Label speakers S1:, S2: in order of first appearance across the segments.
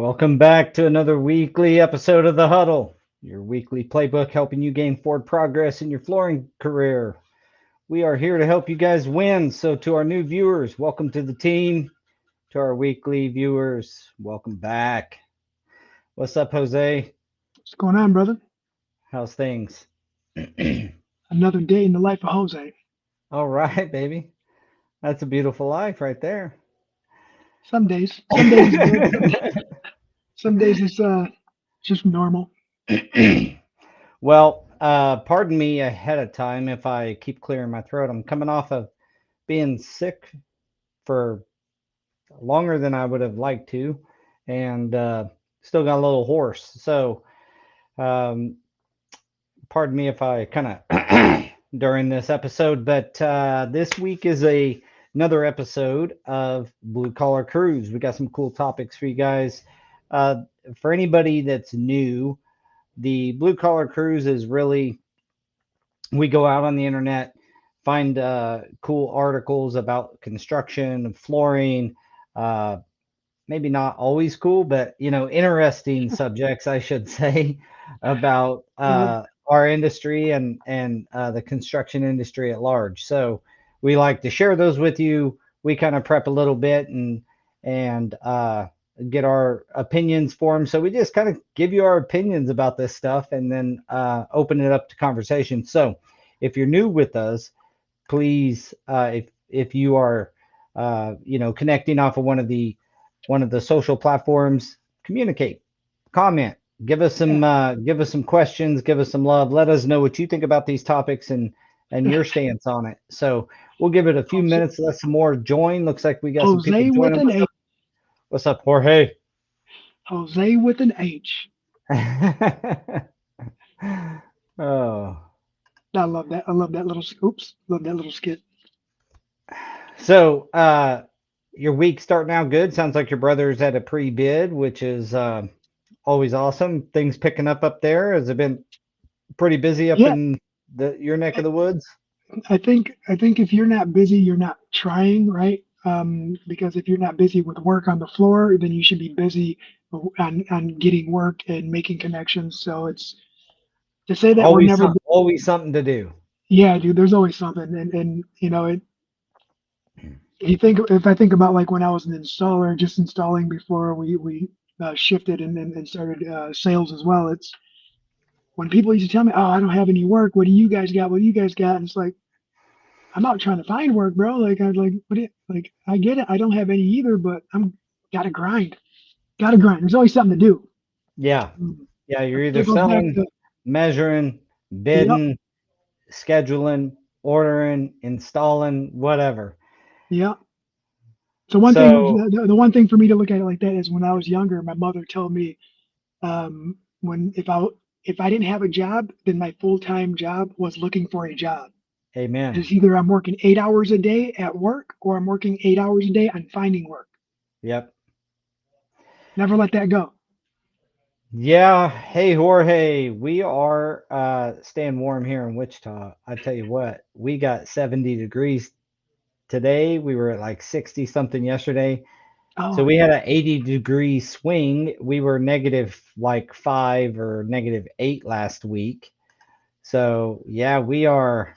S1: Welcome back to another weekly episode of the Huddle, your weekly playbook helping you gain forward progress in your flooring career. We are here to help you guys win. So, to our new viewers, welcome to the team. To our weekly viewers, welcome back. What's up, Jose?
S2: What's going on, brother?
S1: How's things?
S2: Another day in the life of Jose.
S1: All right, baby. That's a beautiful life right there.
S2: Some days is good. Some days it's just normal.
S1: Well, pardon me ahead of time if I keep clearing my throat. I'm coming off of being sick for longer than I would have liked to, and still got a little hoarse. So, um, pardon me if I kind of during this episode, but this week is another episode of Blue Collar Cruise. We got some cool topics for you guys. Uh, for anybody that's new, the Blue Collar Cruise is really we go out on the internet, find cool articles about construction, flooring, uh, maybe not always cool, but interesting subjects, I should say, about
S2: Uh,
S1: our industry and the construction industry at large. So we like to share those with you. We kind of prep a little bit and get our opinions formed. So we just kind of give you our opinions about this stuff and then open it up to conversation. So if you're new with us, please, if you are connecting off of one of the social platforms, communicate, comment,
S2: yeah.
S1: give us some questions, give us some love, let us know what you think about these topics and your stance on it. So we'll give it a few
S2: Jose,
S1: minutes, let some more join. Looks like we got some people
S2: Jose with
S1: joining.
S2: an H.
S1: What's up, Jorge?
S2: Jose with an H.
S1: Oh,
S2: I love that. I love that little. Oops. Love that little skit.
S1: so your week starting out good. Sounds like your brother's at a pre-bid, which is always awesome. Things picking up there. Has it been pretty busy up
S2: Yeah.
S1: in your neck of
S2: I
S1: the woods?
S2: I think if you're not busy, you're not trying, right? Because if you're not busy with work on the floor, then you should be busy on getting work and making connections. So it's to say that we're never.
S1: Always something to do.
S2: Yeah, dude. There's always something, and if I think about like when I was an installer, just installing before we shifted and started sales as well. It's when people used to tell me, "Oh, I don't have any work. What do you guys got? What do you guys got?" And it's like I'm out trying to find work, bro. Like I like what it like I get it. I don't have any either, but I'm gotta grind. Gotta grind. There's always something to do.
S1: Yeah.
S2: Mm.
S1: Yeah,
S2: But
S1: you're either
S2: it goes back
S1: selling,
S2: to
S1: measuring,
S2: yep,
S1: bidding, scheduling, ordering, installing, whatever.
S2: yep. So one thing,
S1: So,
S2: the one thing for me to look at it like that is when I was younger, my mother told me when if I didn't have a job, then my full time job was looking for a job.
S1: amen.
S2: It's either I'm working 8 hours a day at work or I'm working 8 hours a day on finding work.
S1: Yep.
S2: Never let that go.
S1: Yeah. Hey, Jorge, we are staying warm here in Wichita. I tell you what, we got 70 degrees today. We were at like 60 something yesterday. So
S2: Oh
S1: we had
S2: yeah,
S1: an 80-degree swing. We were negative like 5 or -8 last week. So yeah, we are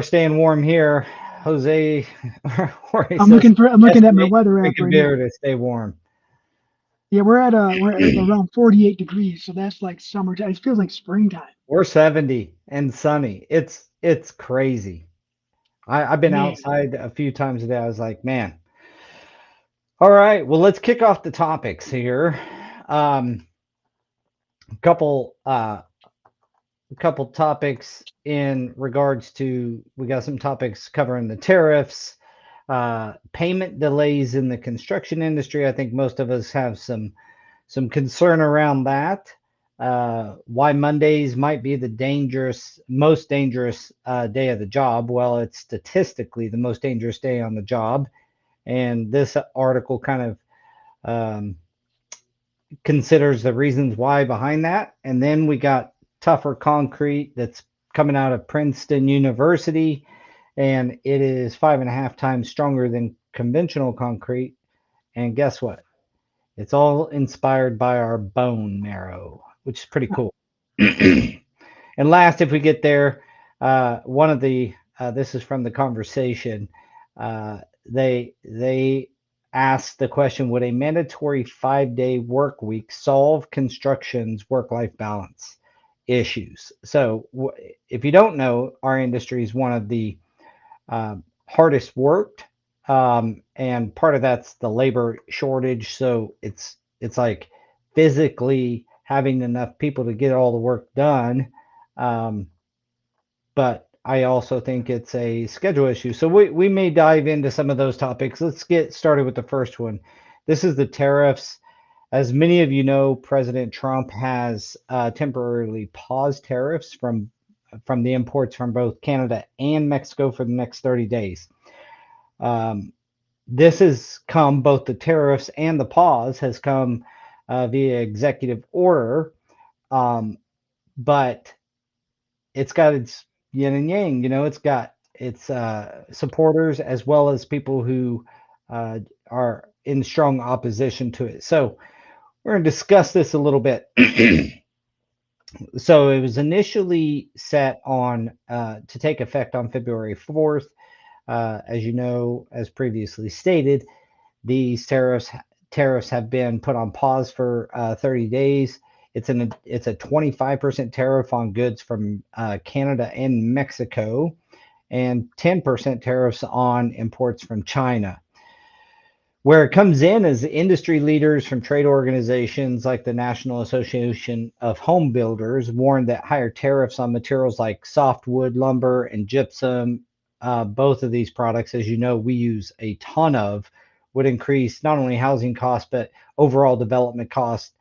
S1: staying warm here. Jose Jorge says
S2: I'm looking at my
S1: estimate
S2: weather
S1: drink
S2: app
S1: a
S2: right
S1: beer
S2: now.
S1: to stay warm.
S2: Yeah, we're at around 48 degrees, so that's like summertime. It feels like springtime.
S1: We're 70 and sunny. It's crazy. I've been
S2: Man,
S1: outside a few times today. I was like, man. All right, well, let's kick off the topics here. A couple topics in regards to we got some topics covering the tariffs, payment delays in the construction industry. I think most of us have some concern around that. Why Mondays might be the most dangerous day of the job. Well, it's statistically the most dangerous day on the job, and this article kind of um, considers the reasons why behind that. And then we got tougher concrete that's coming out of Princeton University, and it is 5.5 times stronger than conventional concrete. And guess what? It's all inspired by our bone marrow, which is pretty cool. And last, if we get there, one of the this is from the conversation. They asked the question: would a mandatory 5 day work week solve construction's work life balance issues? So, if you don't know, our industry is one of the hardest worked, and part of that's the labor shortage. So it's like physically having enough people to get all the work done. Um, but I also think it's a schedule issue. So we may dive into some of those topics. Let's get started with the first one. This is the tariffs. As many of you know, President Trump has temporarily paused tariffs from the imports from both Canada and Mexico for the next 30 days. Um, this has come, both the tariffs and the pause has come via executive order, um, but it's got its yin and yang. It's got its supporters as well as people who uh, are in strong opposition to it. So we're going to discuss this a little bit. So it was initially set on to take effect on February 4th. As you know, as previously stated, these tariffs have been put on pause for 30 days. It's a 25% tariff on goods from Canada and Mexico, and 10% tariffs on imports from China. Where it comes in is industry leaders from trade organizations like the National Association of Home Builders warned that higher tariffs on materials like softwood lumber and gypsum, both of these products, as you know, we use a ton of, would increase not only housing costs but overall development costs.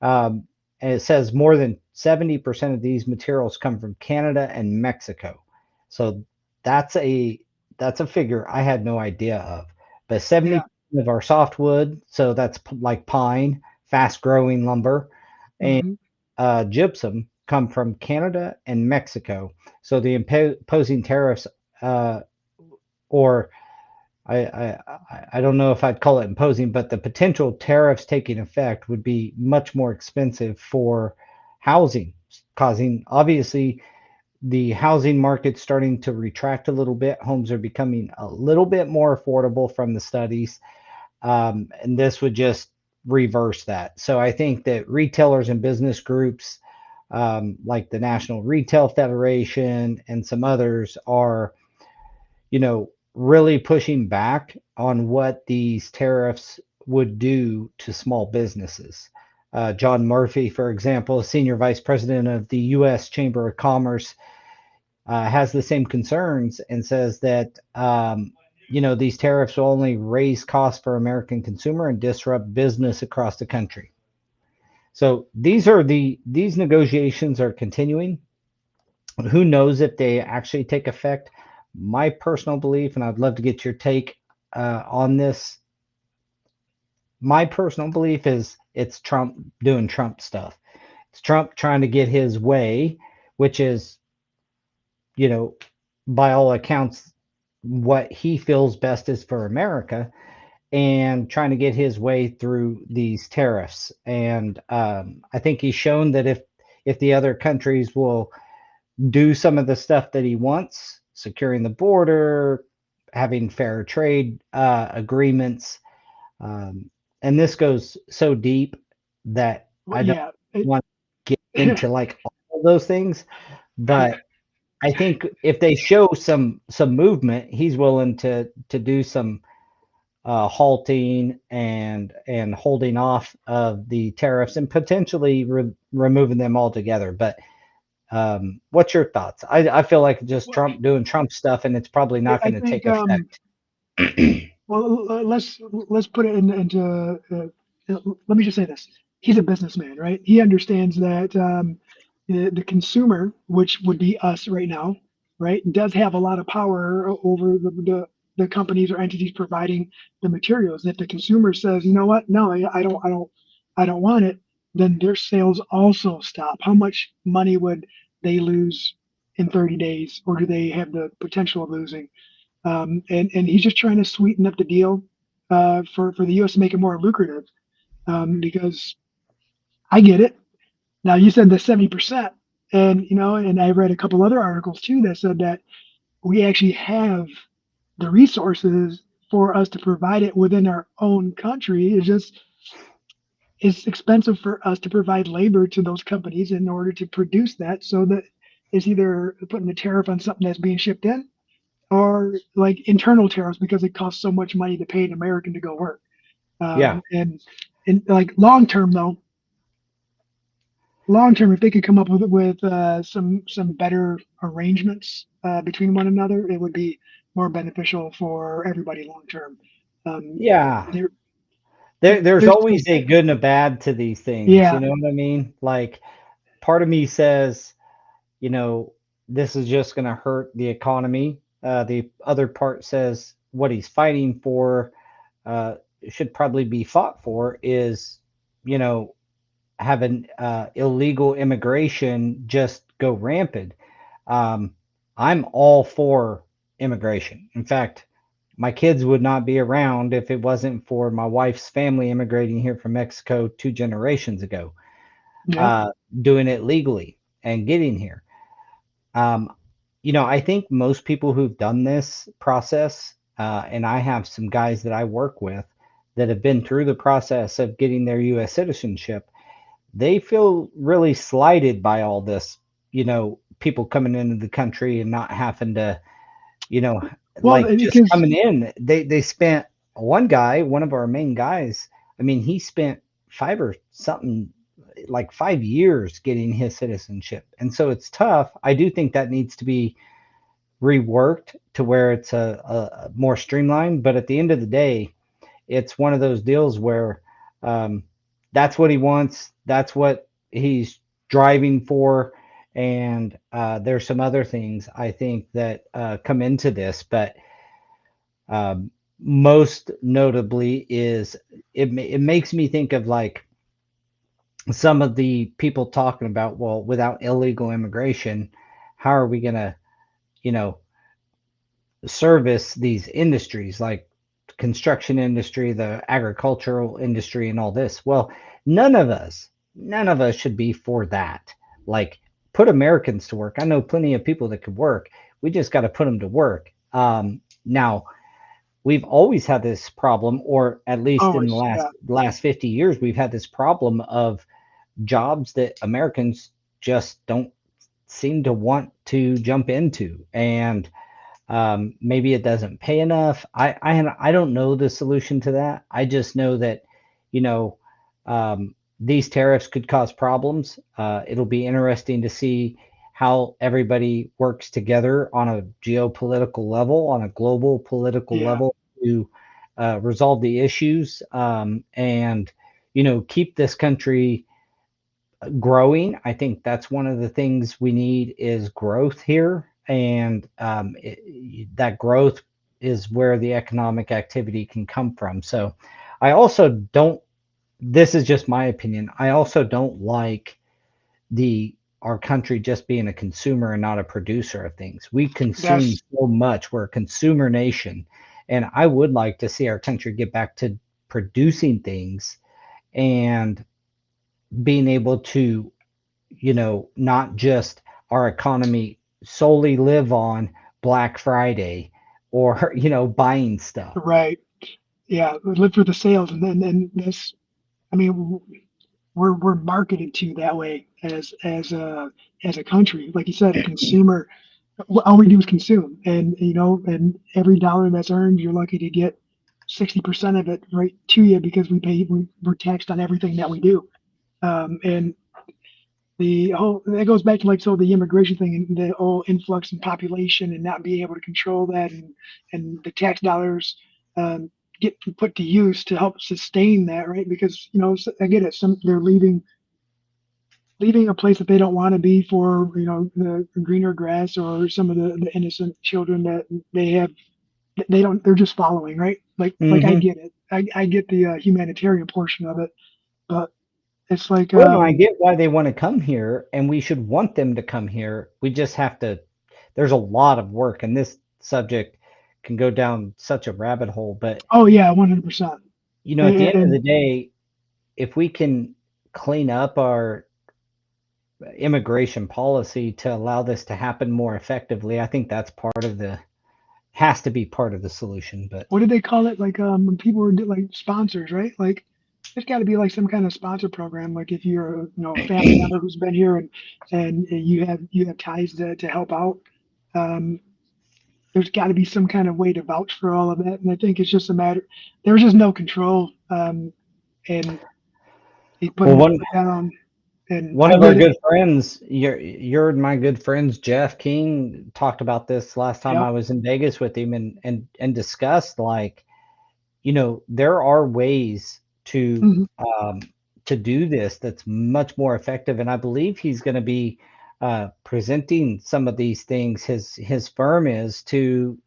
S1: And it says more than 70% of these materials come from Canada and Mexico. So that's a that's a figure I had no idea of. But 70
S2: Yeah.
S1: of our softwood, so that's like pine, fast growing lumber, and
S2: Hmm.
S1: gypsum come from Canada and Mexico. So the imposing tariffs, uh, or I don't know if I'd call it imposing, but the potential tariffs taking effect would be much more expensive for housing, causing obviously the housing market starting to retract a little bit. Homes are becoming a little bit more affordable from the studies, and this would just reverse that. So I think that retailers and business groups like the National Retail Federation and some others are, really pushing back on what these tariffs would do to small businesses. John Murphy, for example, senior vice president of the U.S. Chamber of Commerce, has the same concerns and says that these tariffs will only raise costs for American consumer and disrupt business across the country. So these negotiations are continuing. Who knows if they actually take effect? My personal belief, and I'd love to get your take on this. My personal belief is it's Trump doing Trump stuff. It's Trump trying to get his way, which is, you know, by all accounts, what he feels best is for America, and trying to get his way through these tariffs. And I think he's shown that if the other countries will do some of the stuff that he wants, securing the border, having fair trade agreements. Um, and this goes so deep that
S2: Well,
S1: I don't
S2: yeah.
S1: want to get into like all of those things. But I think if they show some movement, he's willing to do some halting and holding off of the tariffs and potentially removing them altogether. But what's your thoughts? I feel like just
S2: Well,
S1: Trump doing Trump stuff, and it's probably not
S2: I
S1: going to
S2: think
S1: take effect.
S2: let's put it into let me just say this. He's a businessman, right? He understands that the consumer, which would be us right now, right, does have a lot of power over the companies or entities providing the materials. If the consumer says, you know what, no, I don't want it, then their sales also stop. How much money would they lose in 30 days, or do they have the potential of losing? And he's just trying to sweeten up the deal for the U.S. to make it more lucrative. because I get it. Now you said the 70%, and and I read a couple other articles too that said that we actually have the resources for us to provide it within our own country. It's expensive for us to provide labor to those companies in order to produce that. So that it's either putting a tariff on something that's being shipped in, or like internal tariffs because it costs so much money to pay an American to go work.
S1: Yeah.
S2: And like long term, if they could come up with some better arrangements between one another, it would be more beneficial for everybody long term. Um,
S1: Yeah.
S2: there,
S1: There's
S2: there's
S1: always a good and a bad to these things. You
S2: yeah,
S1: know what I mean? Like, part of me says, you know, this is just going to hurt the economy. The other part says what he's fighting for uh, should probably be fought for is, you know, having illegal immigration just go rampant. Um, I'm all for immigration. In fact, my kids would not be around if it wasn't for my wife's family immigrating here from Mexico 2 generations ago,
S2: yeah.
S1: uh, doing it legally and getting here. Um, I think most people who've done this process, and I have some guys that I work with that have been through the process of getting their U.S. citizenship, they feel really slighted by all this, people coming into the country and not having to, you know,
S2: Well,
S1: like just
S2: because
S1: coming in. They spent one guy, one of our main guys, I mean, he spent five or something like 5 years getting his citizenship. And so it's tough. I do think that needs to be reworked to where it's a more streamlined. But at the end of the day, it's one of those deals where um, that's what he wants. That's what he's driving for. And there's some other things I think that come into this, but um, most notably is it makes me think of like some of the people talking about, well, without illegal immigration, how are we going to, you know, service these industries like construction industry, the agricultural industry, and all this. Well, none of us should be for that. Like, put Americans to work. I know plenty of people that could work. We just got to put them to work. Now, we've always had this problem, or at least in the
S2: always,
S1: last
S2: yeah,
S1: last 50 years, we've had this problem of jobs that Americans just don't seem to want to jump into, and maybe it doesn't pay enough. I don't know the solution to that. I just know that, you know, these tariffs could cause problems. It'll be interesting to see how everybody works together on a geopolitical level, on a global political
S2: yeah.
S1: level, to resolve the issues, and keep this country growing. I think that's one of the things we need is growth here, and that growth is where the economic activity can come from. So, I also don't. This is just my opinion. I also don't like the our country just being a consumer and not a producer of things. We consume
S2: That's
S1: so much. We're a consumer nation, and I would like to see our country get back to producing things and being able to not just our economy solely live on Black Friday or, buying stuff.
S2: right. Yeah, live for the sales, and then this. I mean, we're marketed to that way as a country. Like you said, a consumer. All we do is consume, and every dollar that's earned, you're lucky to get 60% of it right to you because we're taxed on everything that we do. And the whole that goes back to like so the immigration thing and the whole influx in population and not being able to control that and the tax dollars get put to use to help sustain that, right? Because I get it, some they're leaving a place that they don't want to be for the greener grass or some of the innocent children that they don't they're just following, right? Like I
S1: Hmm.
S2: get it, I get the humanitarian portion of it, but it's like
S1: Well, no, I get why they want to come here, and we should want them to come here. We just have to. There's a lot of work, and this subject can go down such a rabbit hole. But
S2: oh yeah, 100%.
S1: at the end of
S2: And
S1: the day, if we can clean up our immigration policy to allow this to happen more effectively, I think that's part of the has to be part of the solution. But
S2: What did they call it? Like when people were like sponsors, right? Like there's got to be like some kind of sponsor program. Like if you're a family member who's been here and you have ties to help out. Um, there's got to be some kind of way to vouch for all of that. And I think it's just a matter. There's just no control. And he put
S1: well,
S2: his
S1: one
S2: foot down. And
S1: one
S2: I
S1: of our
S2: get it.
S1: good friends, your my good friends Jeff King talked about this last time
S2: Yeah.
S1: I was in Vegas with him and discussed like, there are ways
S2: Mhm.
S1: um, to do this that's much more effective. And I believe he's going to be presenting some of these things. His firm is to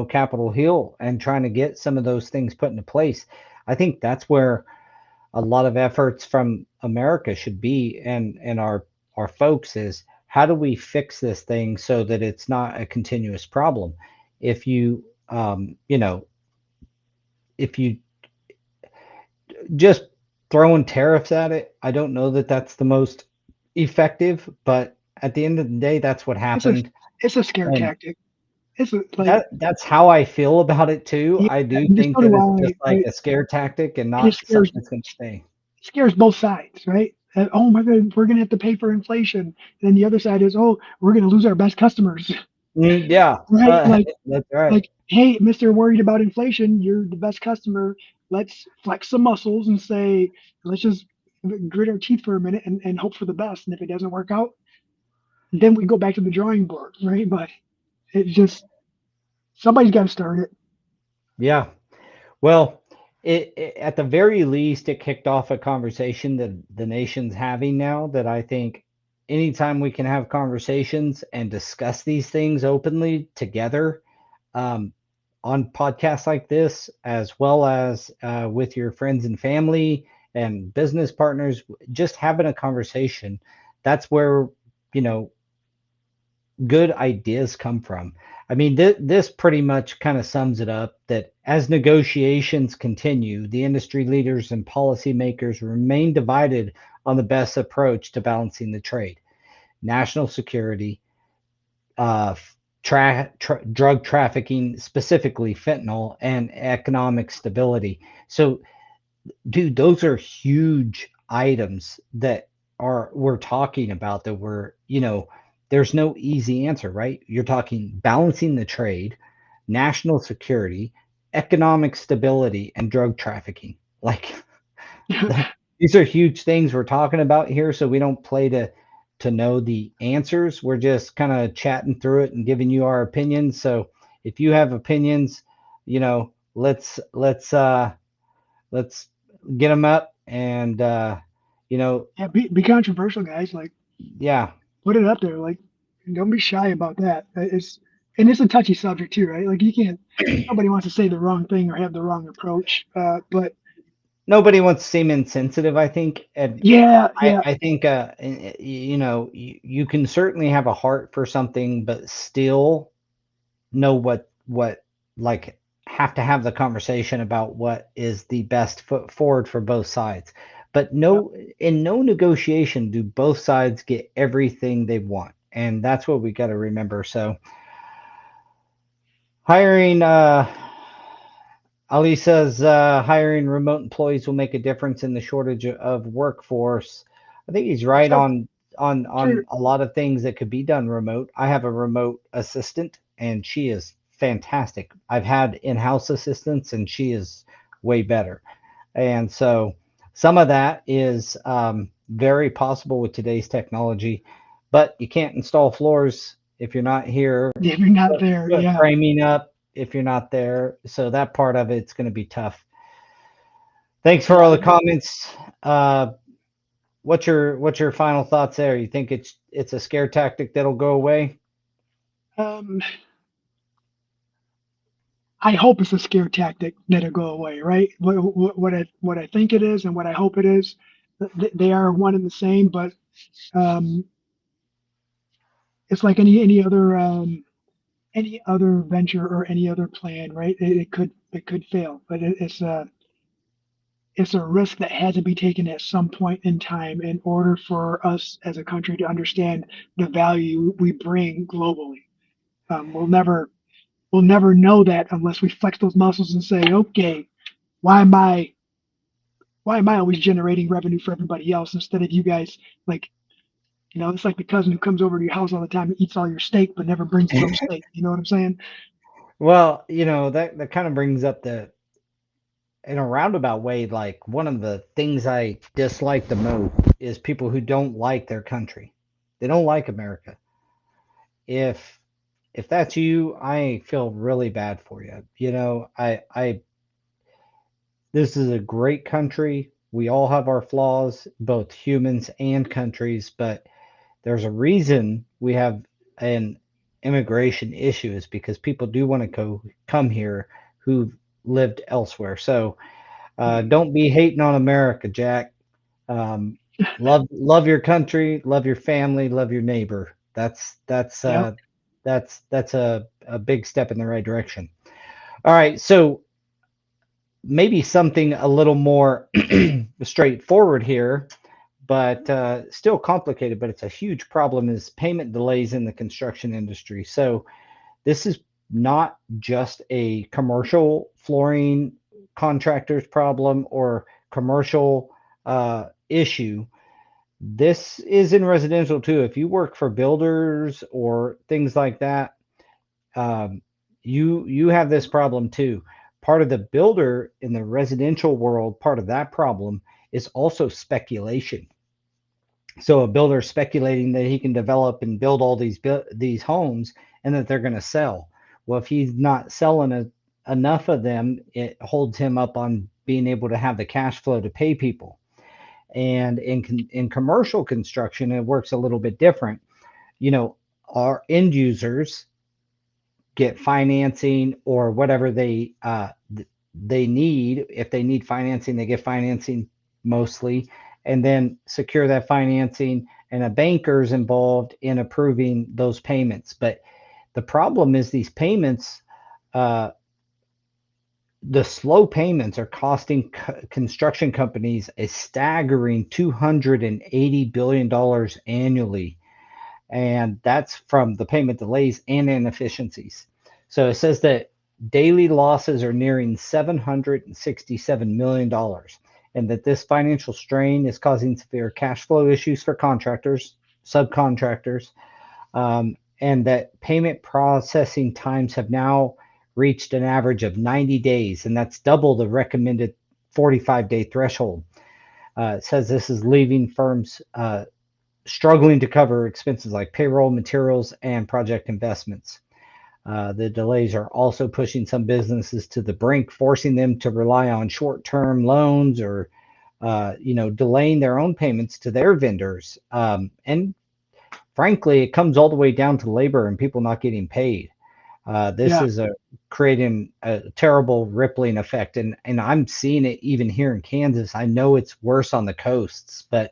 S1: Capitol Hill and trying to get some of those things put into place. I think that's where a lot of efforts from America should be, and our folks is how do we fix this thing so that it's not a continuous problem. If you if you just throwing tariffs at it, I don't know that that's the most effective, but at the end of the day, that's what
S2: It's a
S1: happened.
S2: it's a scare
S1: And
S2: tactic. It's a, like
S1: that's how I feel about it too.
S2: yeah,
S1: I do
S2: and just
S1: think
S2: so
S1: that
S2: do
S1: it's just
S2: I.
S1: like
S2: Right?
S1: a scare tactic and
S2: And it
S1: not something
S2: scares
S1: that's going to stay.
S2: scares both sides, right? Oh my God, we're gonna have to pay for inflation. And then the other side is, oh, we're gonna lose our best customers,
S1: Yeah,
S2: right?
S1: that's right.
S2: Like, hey, Mister Worried about inflation, you're the best customer. Let's flex some muscles and say, let's just grit our teeth for a minute and hope for the best. And if it doesn't work out, then we go back to the drawing board, right? But it just somebody's got to start it.
S1: Yeah. Well, at the very least, it kicked off a conversation that the nation's having now. That I think anytime we can have conversations and discuss these things openly together, um, on podcasts like this, as well as with your friends and family and business partners, just having a conversation. That's where, you know, good ideas come from. I mean, this pretty much kind of sums it up that as negotiations continue, the industry leaders and policymakers remain divided on the best approach to balancing the trade, national security, uh, drug trafficking, specifically fentanyl, and economic stability. So, dude, those are huge items that are we're talking about that there's no easy answer, right? You're talking balancing the trade, national security, economic stability, and drug trafficking. Like these are huge things we're talking about here, so we don't play to know the answers. We're just kind of chatting through it and giving you our opinions. So if you have opinions, let's get them up and you know
S2: Yeah, be controversial, guys. Like
S1: yeah.
S2: put it up there. Like don't be shy about that. It's a touchy subject too, right? Like you can't. Nobody wants to say the wrong thing or have the wrong approach. But
S1: Nobody wants to seem insensitive, I think, and
S2: yeah, yeah,
S1: I think you can certainly have a heart for something but still know what like have to have the conversation about what is the best foot forward for both sides. But
S2: yeah,
S1: in no negotiation do both sides get everything they want, and that's what we got to remember. So hiring Ali says hiring remote employees will make a difference in the shortage of workforce. I think he's right
S2: sure,
S1: on
S2: sure.
S1: a lot of things that could be done remote. I have a remote assistant and she is fantastic. I've had in-house assistants and she is way better. And so some of that is very possible with today's technology, but you can't install floors if you're not here,
S2: If you're not there,
S1: put
S2: yeah.
S1: framing up if you're not there. So that part of it's going to be tough. Thanks for all
S2: Yeah.
S1: the comments. Uh, what's your final thoughts there? You think it's a scare tactic that'll go away?
S2: Um, I hope it's a scare tactic that'll go away, right? What I think it is and what I hope it is, they are one and the same. But um, it's like any other venture or any other plan, right? It could fail, but it's a risk that had to be taken at some point in time in order for us as a country to understand the value we bring globally. We'll never know that unless we flex those muscles and say, okay, why am I why am I always generating revenue for everybody else instead of you guys? Like, it's like the cousin who comes over to your house all the time and eats all your steak but never brings his own steak. You know what I'm saying?
S1: Well, that kind of brings up the in a roundabout way, like one of the things I dislike the most is people who don't like their country. They don't like America. If if that's you, I feel really bad for you. I this is a great country. We all have our flaws, both humans and countries, but there's a reason we have an immigration issue is because people do want to come here who've lived elsewhere. So
S2: Mm.
S1: don't be hating on America, Jack. Um, love your country, love your family, love your neighbor.
S2: Yep.
S1: That's a big step in the right direction. All right, so maybe something a little more straightforward here, but still complicated. But it's a huge problem. Is payment delays in the construction industry. So this is not just a commercial flooring contractor's problem or commercial issue. This is in residential too. If you work for builders or things like that, um, you have this problem too. Part of the builder in the residential world, part of that problem is also speculation. So a builder speculating that he can develop and build all these homes and that they're going to sell. Well, if he's not selling enough of them, it holds him up on being able to have the cash flow to pay people. And in commercial construction, it works a little bit different. You know, our end users get financing or whatever they need. If they need financing, they get financing mostly, and then secure that financing. And a banker's involved in approving those payments. But the problem is these payments, uh, the slow payments are costing construction companies a staggering $280 billion annually, and that's from the payment delays and inefficiencies. So it says that daily losses are nearing $767 million, and that this financial strain is causing severe cash flow issues for contractors, subcontractors, and that payment processing times have now reached an average of 90 days, and that's double the recommended 45-day threshold. It says this is leaving firms struggling to cover expenses like payroll, materials, and project investments. The delays are also pushing some businesses to the brink, forcing them to rely on short-term loans or, delaying their own payments to their vendors. And frankly, it comes all the way down to labor and people not getting paid. This
S2: Yeah.
S1: is creating a terrible rippling effect, and I'm seeing it even here in Kansas. I know it's worse on the coasts, but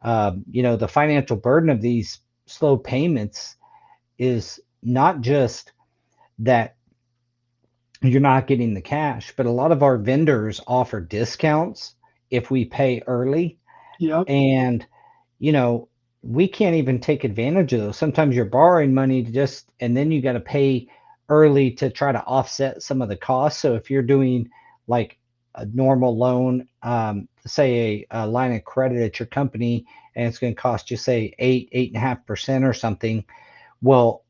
S1: the financial burden of these slow payments is not just that you're not getting the cash, but a lot of our vendors offer discounts if we pay early.
S2: Yep.
S1: And, you know, we can't even take advantage of those. Sometimes you're borrowing money to just, and then you got to pay early to try to offset some of the costs. So if you're doing like a normal loan, say a line of credit at your company, and it's going to cost you, say, 8.5% or something, well,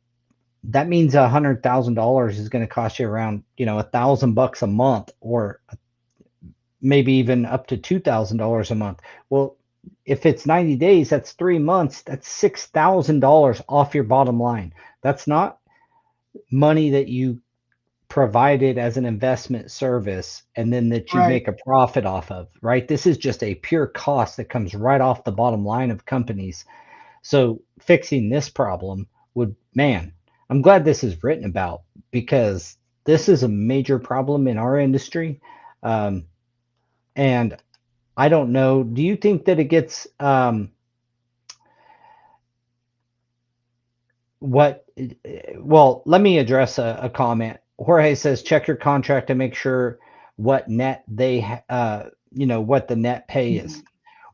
S1: that means $100,000 is going to cost you around, $1,000 a month, or maybe even up to $2,000 a month. Well, if it's 90 days, that's 3 months, that's $6,000 off your bottom line. That's not money that you provided as an investment service and then that you
S2: Right.
S1: make a profit off of, right? This is just a pure cost that comes right off the bottom line of companies. So fixing this problem would, man, I'm glad this is written about because this is a major problem in our industry. Um, and I don't know. Do you think that it gets what? Well, let me address a comment. Jorge says check your contract to make sure what net they what the net pay is.
S2: Mhm.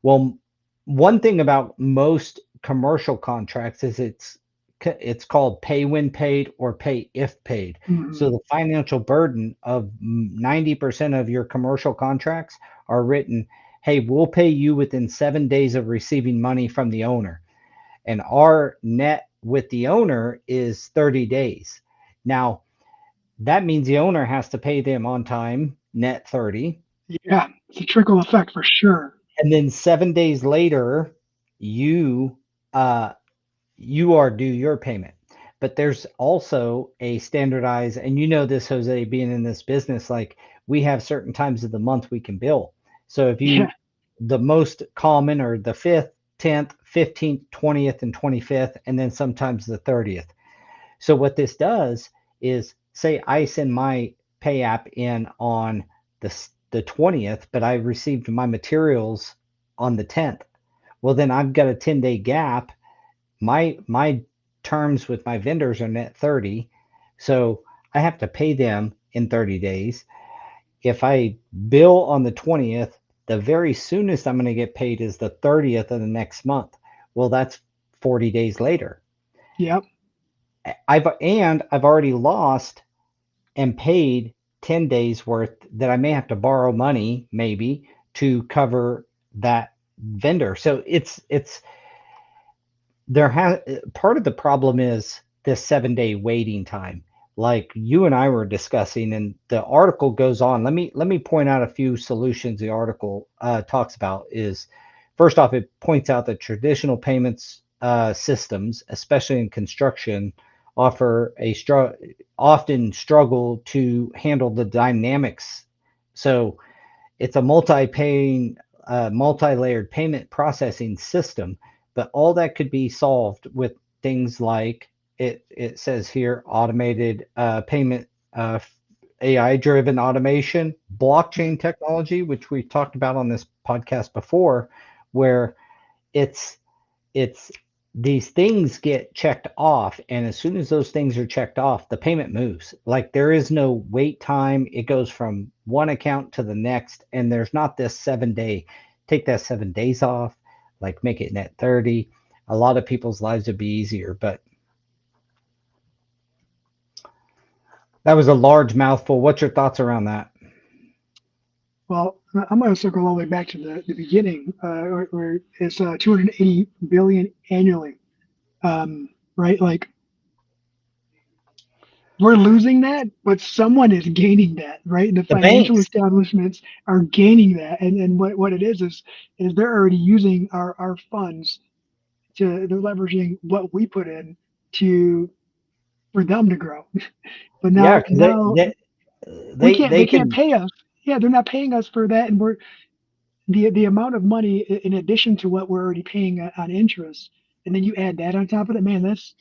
S1: Well, one thing about most commercial contracts is it's called pay when paid or pay if paid. So
S2: Mhm.
S1: the financial burden of 90% of your commercial contracts are written, hey, we'll pay you within 7 days of receiving money from the owner. And our net with the owner is 30 days. Now, that means the owner has to pay them on time, net 30.
S2: Yeah, it's a trickle effect for sure.
S1: And then 7 days later, you uh, you are due your payment. But there's also a standardized, and you know this, Jose, being in this business, like we have certain times of the month we can bill. So if
S2: Yeah,
S1: the most common are the 5th, 10th, 15th, 20th, and 25th, and then sometimes the 30th. So what this does is say I send my pay app in on the 20th, but I received my materials on the 10th. Well, then I've got a 10-day gap. My terms with my vendors are net 30. So I have to pay them in 30 days. If I bill on the 20th, the very soonest I'm going to get paid is the 30th of the next month. Well, that's 40 days later.
S2: yep,
S1: I've already lost and paid 10 days worth that I may have to borrow money maybe to cover that vendor. So it's there has part of the problem is this 7 day waiting time. Like you and I were discussing, and the article goes on. Let me point out a few solutions the article talks about. Is first off, it points out that traditional payments systems, especially in construction, offer often struggle to handle the dynamics. So it's a multi-layered payment processing system, but all that could be solved with things like it says here automated payment, uh, AI driven automation, blockchain technology, which we talked about on this podcast before, where it's it's these things get checked off, and as soon as those things are checked off, the payment moves. Like there is no wait time. It goes from one account to the next, and there's not this 7 day, take that 7 days off, like make it net 30. A lot of people's lives would be easier, but that was a large mouthful. What's your thoughts around that?
S2: well, I'm going to circle all the way back to the beginning, where it's 280 billion annually, right? Like we're losing that, but someone is gaining that, right? The
S1: The
S2: financial
S1: banks.
S2: establishments are gaining that, and what it is they're already using our funds to they're leveraging what we put in to for them to grow. But
S1: Yeah,
S2: now
S1: because
S2: now we can't
S1: they
S2: they can't
S1: can.
S2: pay us. Yeah, they're not paying us for that, and we're the amount of money in addition to what we're already paying on interest, and then you add that on top of it, man. That's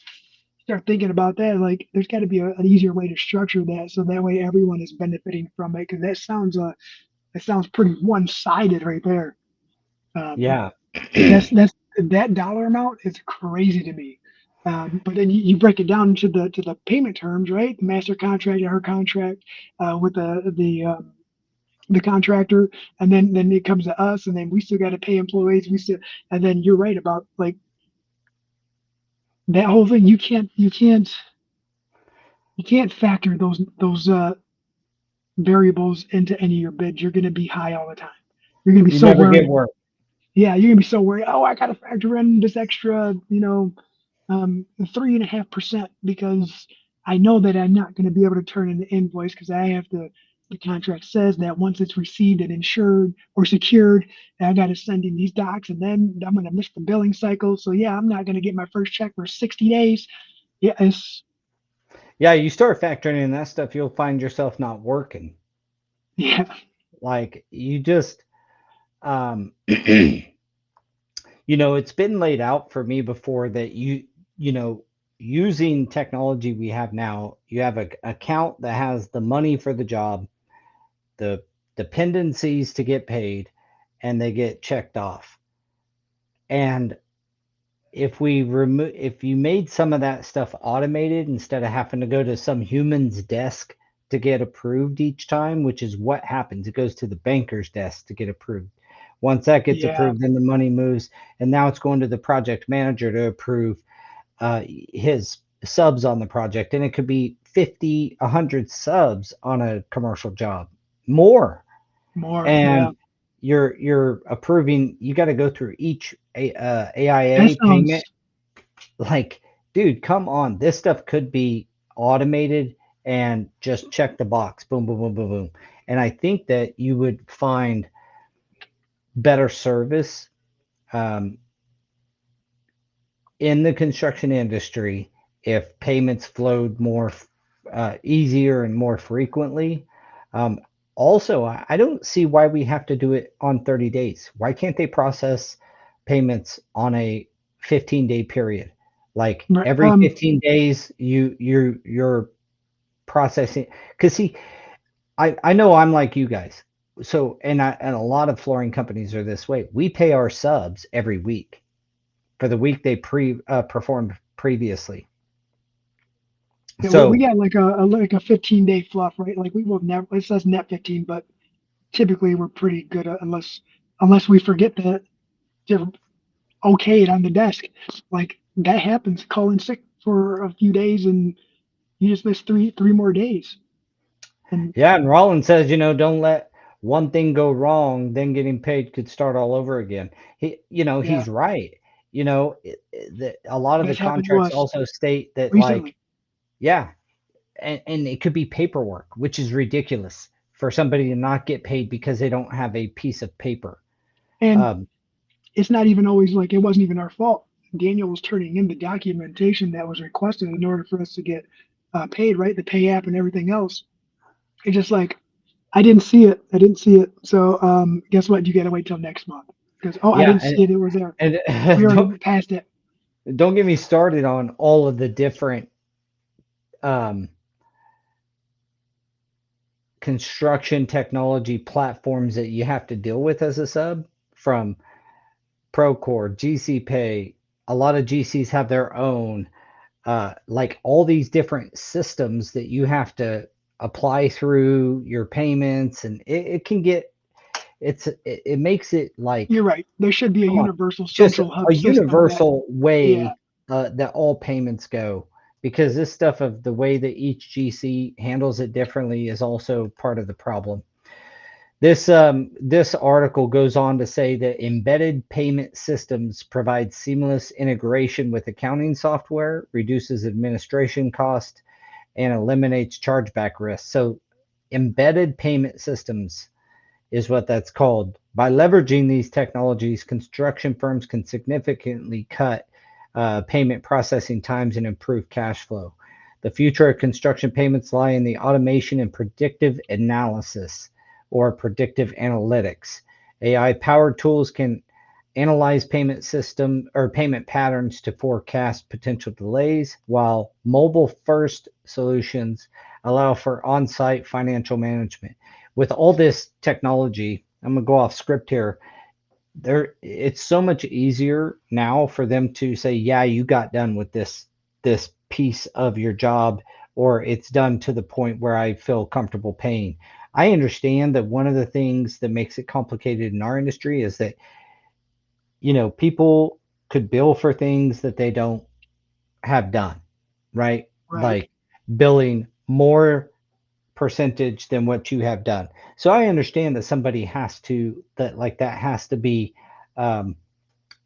S2: start thinking about that. Like, there's got to be an easier way to structure that so that way everyone is benefiting from it. Because that sounds pretty one sided right there. Um,
S1: Yeah.
S2: that's that dollar amount is crazy to me. But then you break it down to the payment terms, right? The master contract and her contract with the contractor, and then it comes to us, and then we still got to pay employees. We still, and then you're right about like that whole thing. You can't factor those variables into any of your bids. You're going to be high all the time. You're going to be
S1: You
S2: so
S1: never get
S2: worried.
S1: work.
S2: Yeah, you're going to be so worried. Oh, I got to factor in this extra, 3.5% because I know that I'm not going to be able to turn in the invoice because I have to. The contract says that once it's received and insured or secured, I got to send in these docs, and then I'm going to miss the billing cycle. So yeah, I'm not going to get my first check for 60 days. Yeah, it's
S1: Yeah, you start factoring in that stuff, you'll find yourself not working.
S2: yeah,
S1: Like you just it's been laid out for me before that you know, using technology we have now, you have a account that has the money for the job, the dependencies to get paid, and they get checked off. And if you made some of that stuff automated instead of having to go to some human's desk to get approved each time, which is what happens. It goes to the banker's desk to get approved. Once that gets
S2: Yeah,
S1: approved, then the money moves, and now it's going to the project manager to approve his subs on the project, and it could be 50, 100 subs on a commercial job, more.
S2: more.
S1: And
S2: Yeah,
S1: you're approving. You got to go through each
S2: that
S1: AIA payment.
S2: sounds.
S1: Like, dude, come on. This stuff could be automated and just check the box. Boom, boom, boom, boom, boom. And I think that you would find better service um, in the construction industry if payments flowed more easier and more frequently. Um, Also, I don't see why we have to do it on 30 days. Why can't they process payments on a 15-day period? Like
S2: Right.
S1: every 15 days, you're processing. Because see, I know I'm like you guys. So and a lot of flooring companies are this way. We pay our subs every week for the week they performed previously.
S2: Yeah, we
S1: So
S2: got like a 15-day fluff, right? Like we will never. It says net 15, but typically we're pretty good unless we forget to okay it on the desk. Like that happens. Call in sick for a few days and you just miss three more days. And
S1: yeah, and Rollins says, don't let one thing go wrong, then getting paid could start all over again.
S2: yeah,
S1: He's right. A lot of the
S2: that's happened to
S1: contracts
S2: us
S1: also state that, like,
S2: recently.
S1: yeah, and it could be paperwork, which is ridiculous for somebody to not get paid because they don't have a piece of paper.
S2: And
S1: Um,
S2: it's not even always like it wasn't even our fault. Daniel was turning in the documentation that was requested in order for us to get paid, right? The pay app and everything else. It's just like I didn't see it. I didn't see it. So guess what? You got to wait till next month because oh, I
S1: yeah,
S2: didn't see it. It was there. We
S1: and
S2: already
S1: don't
S2: passed it.
S1: don't get me started on all of the different um, construction technology platforms that you have to deal with as a sub, from Procore, GC Pay. A lot of GCs have their own, like all these different systems that you have to apply through your payments, and it can get it makes it like,
S2: You're right. There should be a
S1: come on,
S2: universal
S1: just
S2: central
S1: a
S2: hub system that
S1: universal
S2: yeah,
S1: way that all payments go. Because this stuff of the way that each GC handles it differently is also part of the problem. This article goes on to say that embedded payment systems provide seamless integration with accounting software, reduces administration cost, and eliminates chargeback risk. So embedded payment systems is what that's called. By leveraging these technologies, construction firms can significantly cut payment processing times and improve cash flow. The future of construction payments lie in the automation and predictive analysis, or predictive analytics. AI powered tools can analyze payment system or payment patterns to forecast potential delays, while mobile first solutions allow for on site financial management. With all this technology, I'm going to go off script here. It's so much easier now for them to say, yeah, you got done with this piece of your job, or it's done to the point where I feel comfortable paying. I understand that one of the things that makes it complicated in our industry is that, people could bill for things that they don't have done, right?
S2: right.
S1: Like billing more percentage than what you have done. So I understand that somebody has to, that like that has to be um,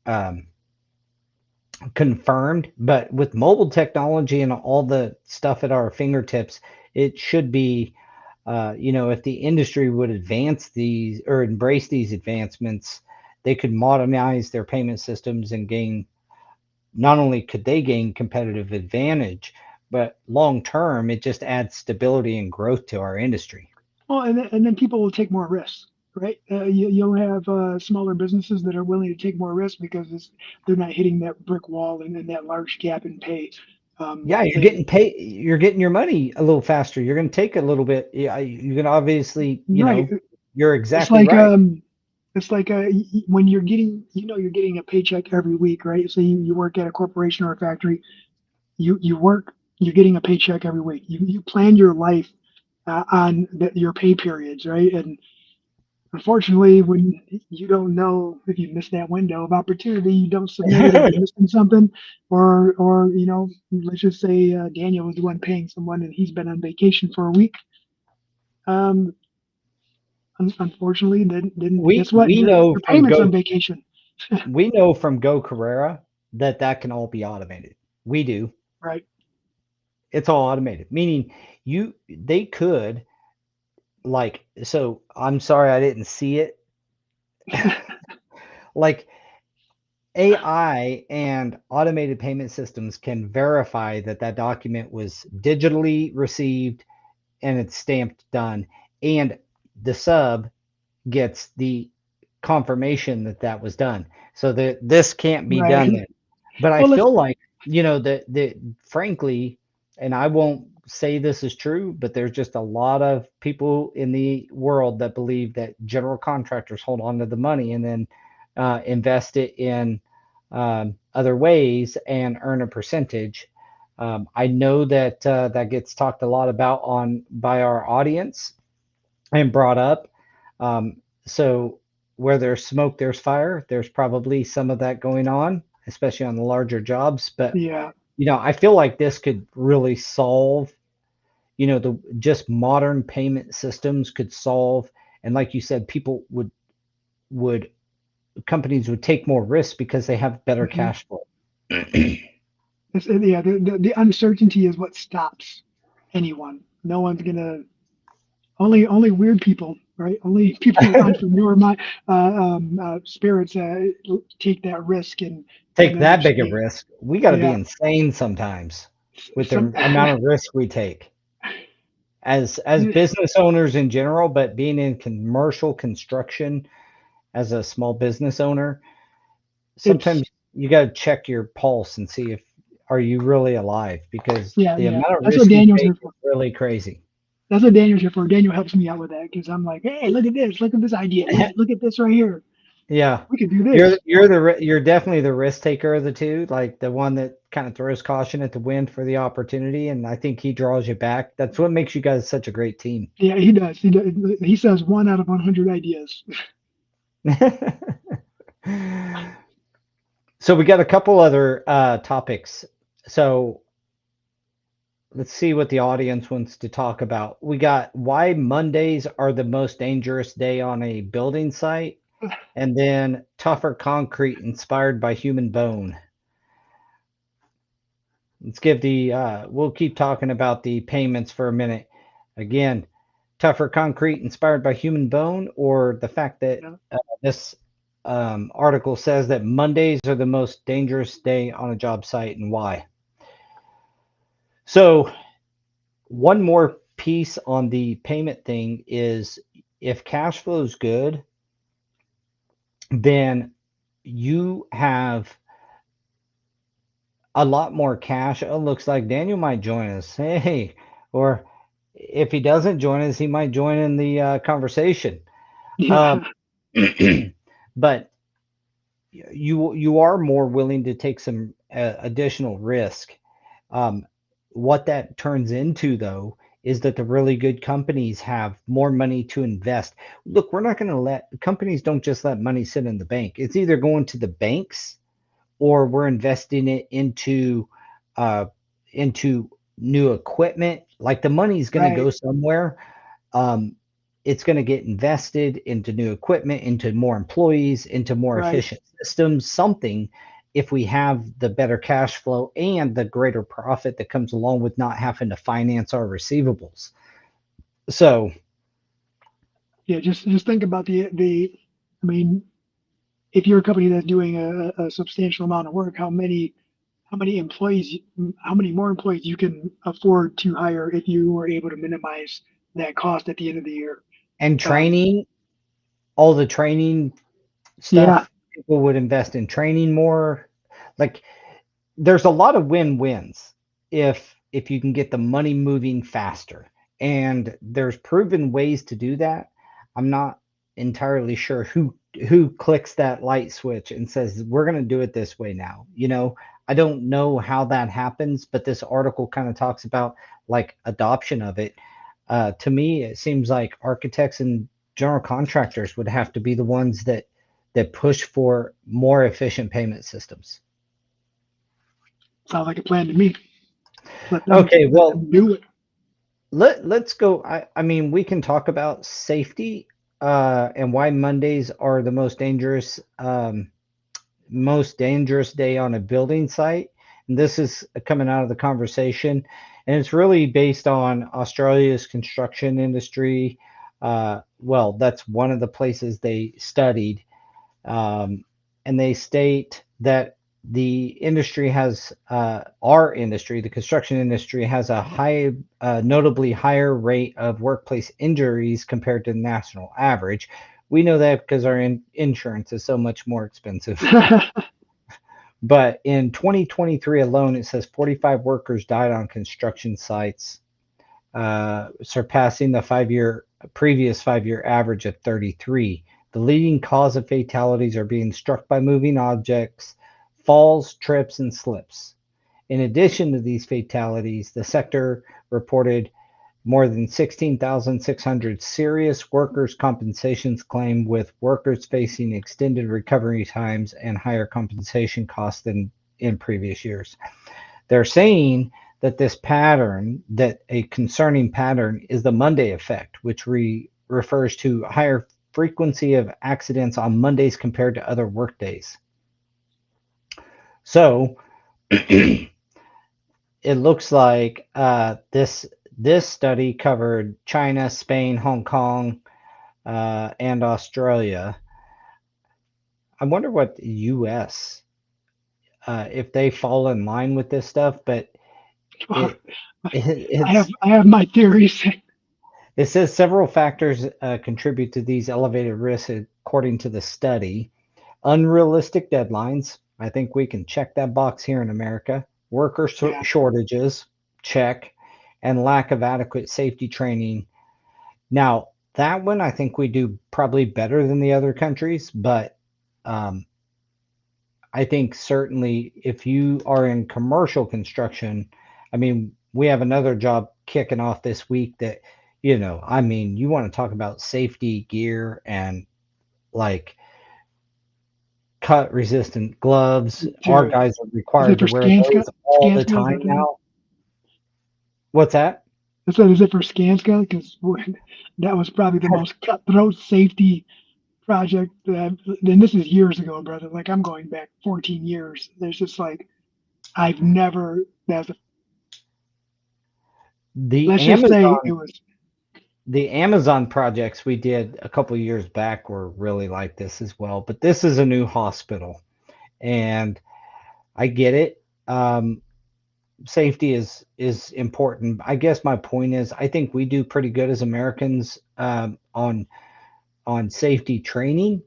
S1: um, confirmed. But with mobile technology and all the stuff at our fingertips, it should be, if the industry would advance these or embrace these advancements, they could modernize their payment systems and gain, not only could they gain competitive advantage, but long term, it just adds stability and growth to our industry.
S2: Well, and then people will take more risks, right? You'll have smaller businesses that are willing to take more risks because they're not hitting that brick wall and that large gap in pay.
S1: Yeah, you're
S2: And
S1: getting paid. You're getting your money a little faster. You're going to take a little bit. Yeah, you can obviously,
S2: right,
S1: you're
S2: it's
S1: exactly
S2: like
S1: right.
S2: when you're getting, you're getting a paycheck every week, right? So you work at a corporation or a factory, you work, you're getting a paycheck every week. You plan your life your pay periods, right? And unfortunately, when you don't know if you missed that window of opportunity, you don't submit it, or you're missing something, or let's just say Daniel was the one paying someone and he's been on vacation for a week. Um, Unfortunately, then
S1: we
S2: guess what?
S1: we know
S2: Your
S1: from
S2: payment's
S1: Go
S2: on vacation.
S1: we know from Go Carrera that that can all be automated. We do.
S2: Right.
S1: It's all automated, meaning they could, like, so I'm sorry I didn't see it. Like, AI and automated payment systems can verify that that document was digitally received and it's stamped done, and the sub gets the confirmation that that was done. So that this can't be done
S2: Right.
S1: then. But I
S2: Well, let's
S1: feel like, that frankly, and I won't say this is true, but there's just a lot of people in the world that believe that general contractors hold on to the money and then invest it in other ways and earn a percentage. I know that that gets talked a lot about on by our audience and brought up. So where there's smoke, there's fire. There's probably some of that going on, especially on the larger jobs. But
S2: yeah.
S1: I feel like this could really solve. The just modern payment systems could solve, and like you said, people would companies would take more risks because they have better
S2: Mhm.
S1: cash flow.
S2: Yeah, the uncertainty is what stops anyone. No one's gonna only weird people, right? Only people with entrepreneur spirits take that risk and
S1: Take that big a
S2: understand.
S1: risk. We got to be
S2: Yeah,
S1: insane sometimes with
S2: some
S1: the amount of risk we take as business owners in general, but being in commercial construction as a small business owner,
S2: it's
S1: sometimes you got to check your pulse and see if are you really alive, because the
S2: yeah.
S1: amount of
S2: That's what
S1: risk you
S2: Daniel's
S1: take
S2: here
S1: is
S2: for.
S1: really crazy.
S2: That's what Daniel's here for. Daniel helps me out with that because I'm like, hey, look at this idea, look at this right here.
S1: Yeah.
S2: We could do
S1: You're
S2: this.
S1: you're the you're definitely the risk taker of the two, like the one that kind of throws caution at the wind for the opportunity, and I think he draws you back. That's what makes you guys such a great team.
S2: Yeah, he does. He does. He says 1 out of 100 ideas.
S1: So we got a couple other topics. So let's see what the audience wants to talk about. We got why Mondays are the most dangerous day on a building site, and then tougher concrete inspired by human bone. Let's give we'll keep talking about the payments for a minute. Again, tougher concrete inspired by human bone, or the fact that
S2: Yeah.
S1: this article says that Mondays are the most dangerous day on a job site and why. So, one more piece on the payment thing is if cash flow is good, then you have a lot more cash. Oh, looks like Daniel might join us. Hey, or if he doesn't join us, he might join in the conversation. Um,
S2: Yeah.
S1: but you are more willing to take some additional risk. Um, what that turns into, though, is that the really good companies have more money to invest. Look, we're not going to let companies don't just let money sit in the bank. It's either going to the banks or we're investing it uh, into new equipment. Like the money's going to go
S2: Right.
S1: somewhere. Um, it's going to get invested into new equipment, into more employees, into more
S2: Right.
S1: efficient systems, something. If we have the better cash flow and the greater profit that comes along with not having to finance our receivables. So,
S2: Yeah. Just think about the. I mean, if you're a company that's doing a substantial amount of work, how many employees, how many more employees you can afford to hire if you were able to minimize that cost at the end of the year.
S1: and
S2: Um,
S1: training, all the training
S2: yeah.
S1: stuff, people would invest in training more. Like there's a lot of win-wins if you can get the money moving faster, and there's proven ways to do that. I'm not entirely sure who clicks that light switch and says we're going to do it this way now. I don't know how that happens, but this article kind of talks about like adoption of it. To me, it seems like architects and general contractors would have to be the ones that push for more efficient payment systems.
S2: Sounds like a plan to me.
S1: Okay,
S2: Let
S1: well,
S2: them do it.
S1: let's go. I mean, we can talk about safety and why Mondays are the most dangerous day on a building site. And this is coming out of the conversation, and it's really based on Australia's construction industry. Well, that's one of the places they studied, um, and they state that the industry has our industry, the construction industry, has a notably higher rate of workplace injuries compared to the national average. We know that because our insurance is so much more expensive. But in 2023 alone, it says 45 workers died on construction sites, surpassing the previous 5 year average of 33. The leading cause of fatalities are being struck by moving objects, falls, trips, and slips. In addition to these fatalities, the sector reported more than 16,600 serious workers' compensations claimed, with workers facing extended recovery times and higher compensation costs than in previous years. They're saying that that a concerning pattern, is the Monday effect, which refers to higher frequency of accidents on Mondays compared to other workdays. So it looks like this study covered China, Spain, Hong Kong, and Australia. I wonder what the U.S. If they fall in line with this stuff, but
S2: Well,
S1: it, it's
S2: I have my theories.
S1: it says several factors contribute to these elevated risks according to the study. Unrealistic deadlines. I think we can check that box here in America. Worker
S2: Yeah.
S1: shortages, check, and lack of adequate safety training. Now, that one I think we do probably better than the other countries, but um, I think certainly if you are in commercial construction, I mean, we have another job kicking off this week that, I mean, you want to talk about safety gear and like cut resistant gloves. Our
S2: To
S1: guys are
S2: is it
S1: required to
S2: for
S1: wear
S2: Skanska?
S1: those all the
S2: Skanska, is
S1: time
S2: that the name?
S1: now. What's that?
S2: I said, is it for Skanska? Because that was probably the most cutthroat safety project that, and this is years ago, brother. Like I'm going back 14 years. There's just like I've never. That's a,
S1: The
S2: let's just say
S1: Amazon
S2: it was.
S1: the Amazon projects we did a couple years back were really like this as well. But this is a new hospital, and I get it. Safety is important. I guess my point is, I think we do pretty good as Americans on safety training,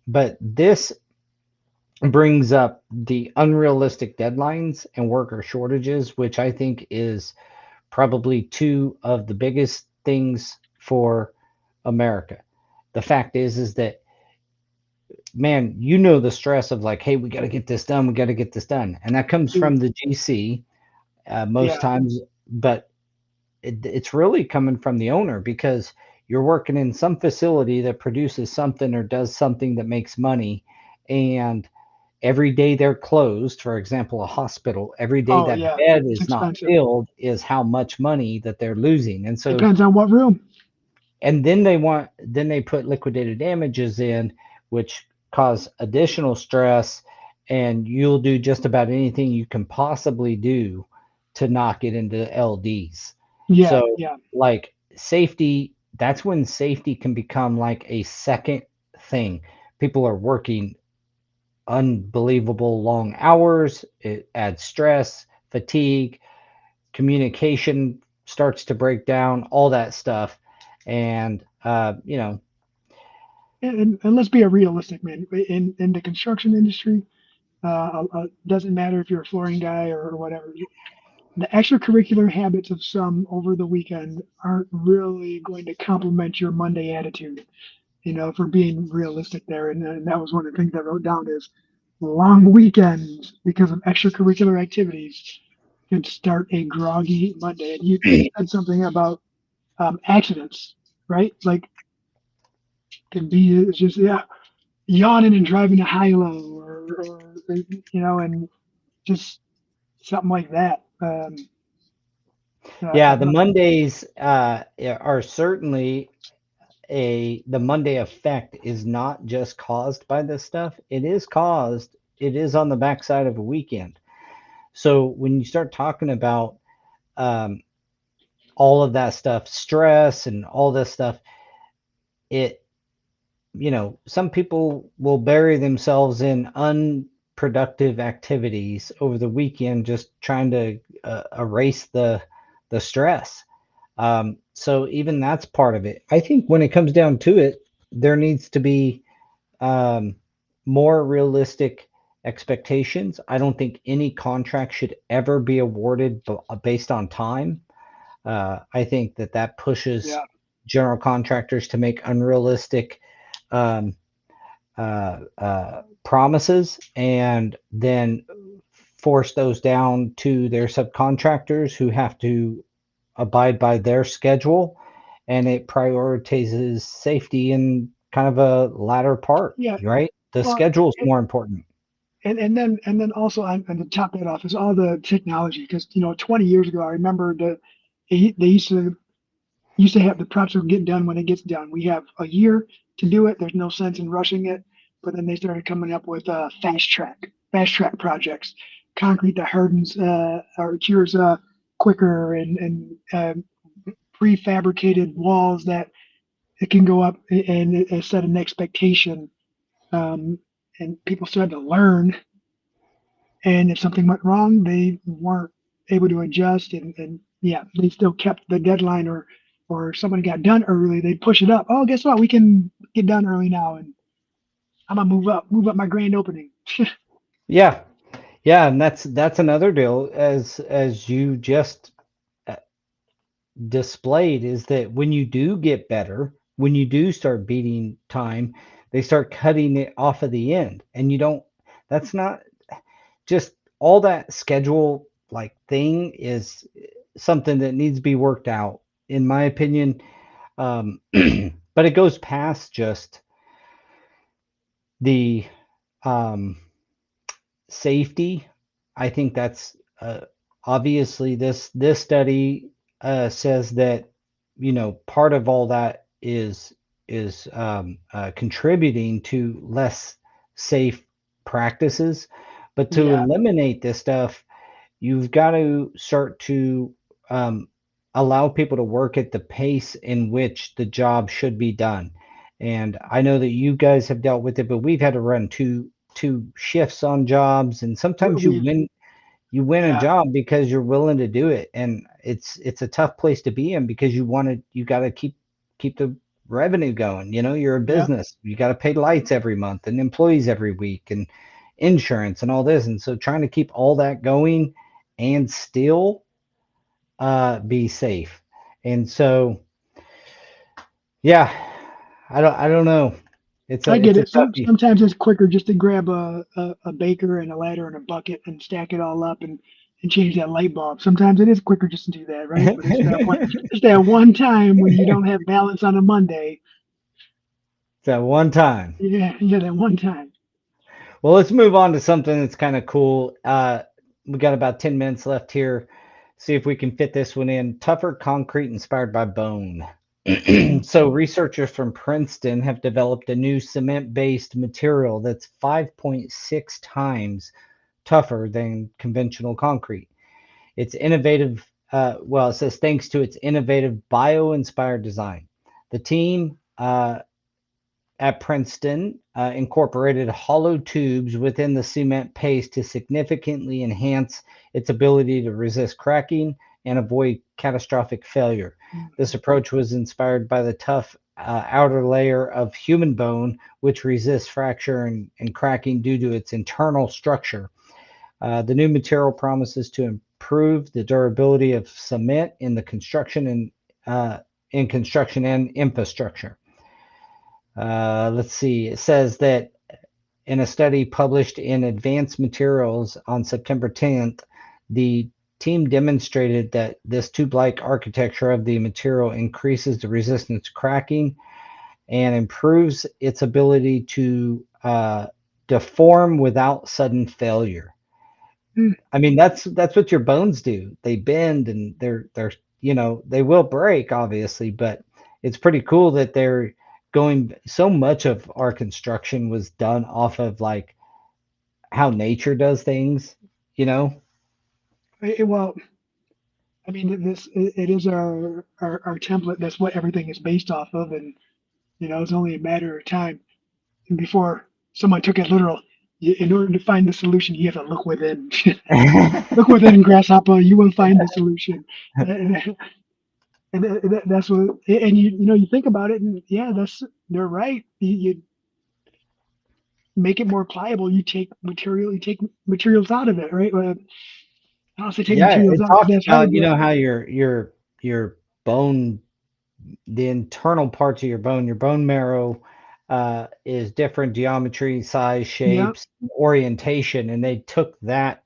S1: but this brings up the unrealistic deadlines and worker shortages, which I think is probably two of the biggest things for America. The fact is that, man, the stress of like, hey, we got to get this done, we got to get this done, and that comes from the GC most
S2: Yeah.
S1: times, but it's really coming from the owner because you're working in some facility that produces something or does something that makes money, and every day they're closed, for example, a hospital, every day
S2: Oh
S1: that
S2: yeah.
S1: bed
S2: It's
S1: is not
S2: expensive.
S1: filled is how much money that they're losing. And so,
S2: Depends on what room.
S1: and then they put liquidated damages in, which cause additional stress, and you'll do just about anything you can possibly do to not get into LDs.
S2: Yeah.
S1: So,
S2: Yeah.
S1: like safety, that's when safety can become like a second thing. People are working unbelievable long hours. It adds stress, fatigue, communication starts to break down, all that stuff. And,
S2: And let's be a realistic, man. In the construction industry, doesn't matter if you're a flooring guy or whatever. The extracurricular habits of some over the weekend aren't really going to complement your Monday attitude. For being realistic there, and that was one of the things I wrote down is long weekends because of extracurricular activities can start a groggy Monday. And you said something about accidents, right? Like could be it's just yawning and driving a high low, or and just something like that.
S1: Yeah,
S2: I
S1: the
S2: don't.
S1: Mondays are certainly the Monday effect is not just caused by this stuff. It is on the backside of a weekend. So when you start talking about um, all of that stuff, stress and all this stuff, it, some people will bury themselves in unproductive activities over the weekend, just trying to erase the stress. So even that's part of it. I think when it comes down to it, there needs to be um, more realistic expectations. I don't think any contract should ever be awarded based on time. I think that pushes
S2: Yeah,
S1: general contractors to make unrealistic um, promises and then force those down to their subcontractors who have to abide by their schedule, and it prioritizes safety in kind of a latter part,
S2: yeah.
S1: right? The
S2: Well,
S1: schedule is more important.
S2: and then also on to top that off is all the technology because 20 years ago I remember they used to have the project will get done when it gets done. We have a year to do it. There's no sense in rushing it. But then they started coming up with fast track projects, concrete that hardens or cures quicker, and prefabricated walls that it can go up and it set an expectation. Um, and people started to learn, and if something went wrong, they weren't able to adjust, and yeah, they still kept the deadline, or someone got done early, they'd push it up. Oh, guess what? We can get done early now, and I'm gonna move up my grand opening.
S1: Yeah, yeah, and that's another deal as you just uh, displayed is that when you do get better, when you do start beating time, they start cutting it off of the end, and you don't. That's not just all that schedule like thing is something that needs to be worked out, in my opinion. But it goes past just the um, safety. I think that's obviously this study says that part of all that is contributing to less safe practices, but to
S2: Yeah,
S1: eliminate this stuff, you've got to start to um, allow people to work at the pace in which the job should be done. And I know that you guys have dealt with it, but we've had to run two shifts on jobs, and sometimes
S2: we
S1: you win a
S2: yeah,
S1: job because you're willing to do it, and it's a tough place to be in because you got to keep the revenue going. You're a
S2: yeah.
S1: business, you got to pay lights every month and employees every week and insurance and all this, and so trying to keep all that going and still be safe. And so yeah, I don't know,
S2: I get
S1: it's a
S2: it.
S1: toughie.
S2: Sometimes it's quicker just to grab a baker and a ladder and a bucket and stack it all up and change that light bulb. Sometimes it is quicker just to do that, right? But it's that one time when you don't have balance on a Monday.
S1: That one time.
S2: Yeah, yeah, that one time.
S1: Well, let's move on to something that's kind of cool. We got about 10 minutes left here. See if we can fit this one in. Tougher concrete inspired by bone.
S2: Mm.
S1: So, researchers from Princeton have developed a new cement based material that's 5.6 times tougher than conventional concrete. It's innovative. Well, it says thanks to its innovative bio inspired design. The team at Princeton incorporated hollow tubes within the cement paste to significantly enhance its ability to resist cracking and avoid catastrophic failure. This approach was inspired by the tough outer layer of human bone, which resists fracture and cracking due to its internal structure. The new material promises to improve the durability of cement uh, in construction and infrastructure. Let's see. It says that in a study published in Advanced Materials on September 10th, the team demonstrated that this tube-like architecture of the material increases the resistance to cracking and improves its ability to deform without sudden failure.
S2: Mm.
S1: I mean, that's what your bones do. They bend and they're they will break obviously, but it's pretty cool that they're going so much of our construction was done off of like how nature does things, you know?
S2: Well, I mean, it is our template. That's what everything is based off of, and it's only a matter of time before someone took it literal. In order to find the solution, you have to look within. Look within Grasshopper. You will find the solution. And, that's what. And you think about it, and yeah, they're right. You make it more pliable. You take materials out of it, right? Well, I don't say take
S1: Yeah,
S2: materials
S1: it
S2: out because
S1: talks
S2: that's
S1: about,
S2: hard, but
S1: how your bone, the internal parts of your bone marrow is different geometry, size,
S2: yeah,
S1: shapes, orientation, and they took that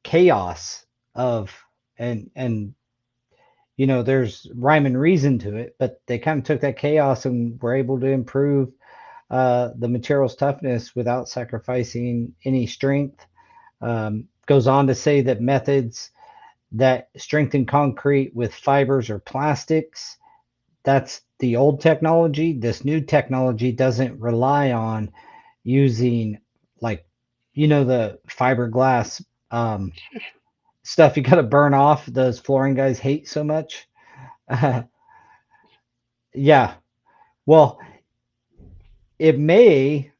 S1: chaos of and there's rhyme and reason to it, but they kind of took that chaos and were able to improve the material's toughness without sacrificing any strength. Goes on to say that methods that strengthen concrete with fibers or plastics, that's the old technology. This new technology doesn't rely on using like the fiberglass stuff you got to burn off those flooring guys hate so much. Yeah. Well, it may,